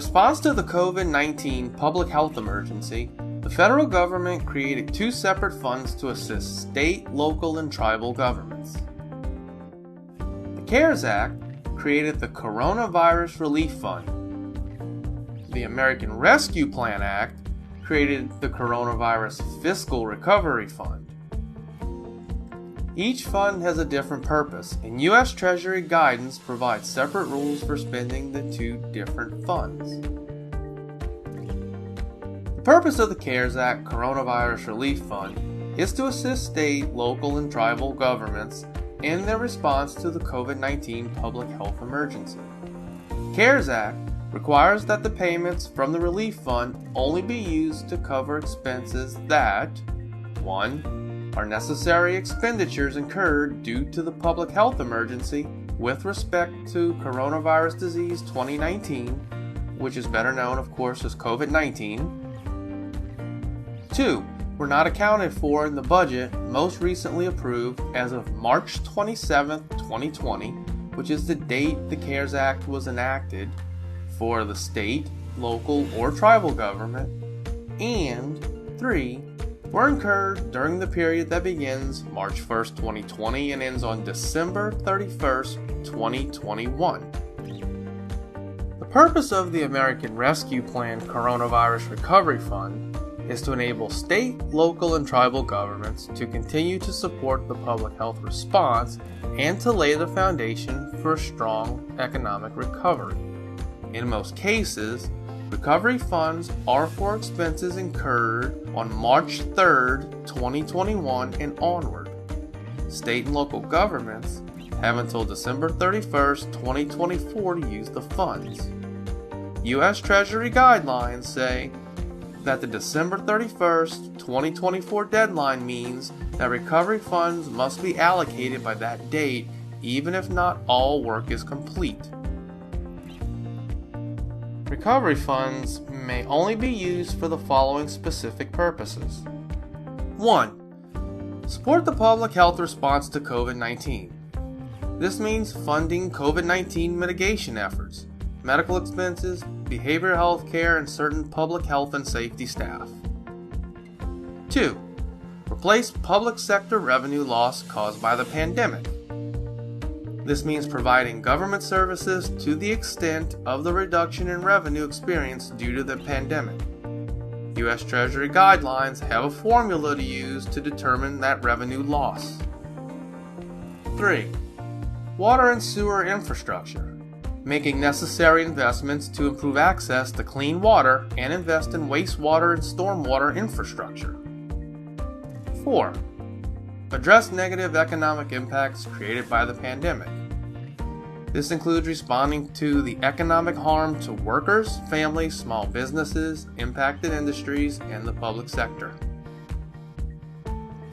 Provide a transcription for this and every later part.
response to the COVID-19 public health emergency, the federal government created two separate funds to assist state, local, and tribal governments. The CARES Act created the Coronavirus Relief Fund. The American Rescue Plan Act created the Coronavirus Fiscal Recovery Fund. Each fund has a different purpose, and U.S. Treasury guidance provides separate rules for spending the two different funds. The purpose of the CARES Act Coronavirus Relief Fund is to assist state, local, and tribal governments in their response to the COVID-19 public health emergency. The CARES Act requires that the payments from the relief fund only be used to cover expenses that 1. Are necessary expenditures incurred due to the public health emergency with respect to coronavirus disease 2019, which is better known, of course, as COVID-19. 2. Were not accounted for in the budget most recently approved as of March 27, 2020, which is the date the CARES Act was enacted for the state, local, or tribal government. And 3. Were incurred during the period that begins March 1st, 2020 and ends on December 31st, 2021. The purpose of the American Rescue Plan Coronavirus Recovery Fund is to enable state, local, and tribal governments to continue to support the public health response and to lay the foundation for a strong economic recovery. In most cases, recovery funds are for expenses incurred on March 3rd, 2021 and onward. State and local governments have until December 31st, 2024 to use the funds. U.S. Treasury guidelines say that the December 31st, 2024 deadline means that recovery funds must be allocated by that date, even if not all work is complete. Recovery funds may only be used for the following specific purposes. 1. Support the public health response to COVID-19. This means funding COVID-19 mitigation efforts, medical expenses, behavioral health care, and certain public health and safety staff. 2. Replace public sector revenue loss caused by the pandemic. This means providing government services to the extent of the reduction in revenue experienced due to the pandemic. U.S. Treasury guidelines have a formula to use to determine that revenue loss. 3. Water and sewer infrastructure, making necessary investments to improve access to clean water and invest in wastewater and stormwater infrastructure. 4. Address negative economic impacts created by the pandemic. This includes responding to the economic harm to workers, families, small businesses, impacted industries, and the public sector.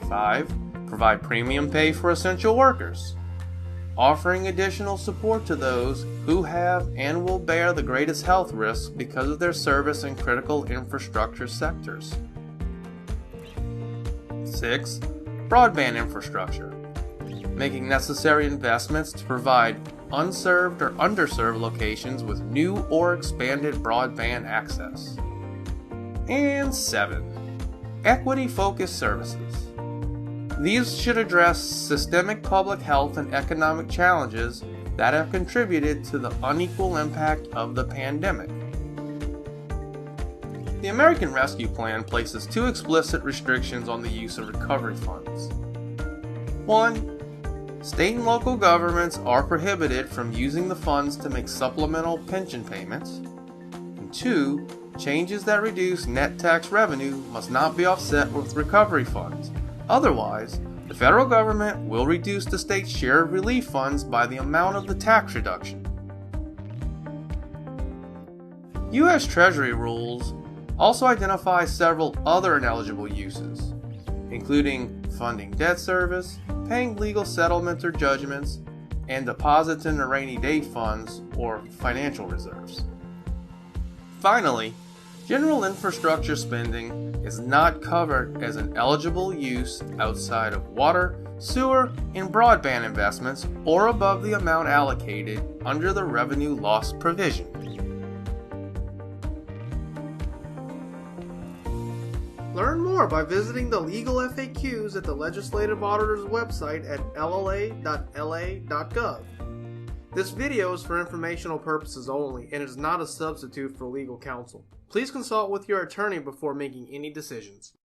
5. Provide premium pay for essential workers, offering additional support to those who have and will bear the greatest health risks because of their service in critical infrastructure sectors. 6. Broadband infrastructure, making necessary investments to provide unserved or underserved locations with new or expanded broadband access. And 7. Equity-focused services. These should address systemic public health and economic challenges that have contributed to the unequal impact of the pandemic. The American Rescue Plan places two explicit restrictions on the use of recovery funds. 1. State and local governments are prohibited from using the funds to make supplemental pension payments. And 2. Changes that reduce net tax revenue must not be offset with recovery funds. Otherwise, the federal government will reduce the state's share of relief funds by the amount of the tax reduction. U.S. Treasury rules also identify several other ineligible uses, including funding debt service, paying legal settlements or judgments, and deposits in the rainy day funds or financial reserves. Finally, general infrastructure spending is not covered as an eligible use outside of water, sewer, and broadband investments or above the amount allocated under the revenue loss provision. Learn more by visiting the legal FAQs at the Legislative Auditor's website at lla.la.gov. This video is for informational purposes only and is not a substitute for legal counsel. Please consult with your attorney before making any decisions.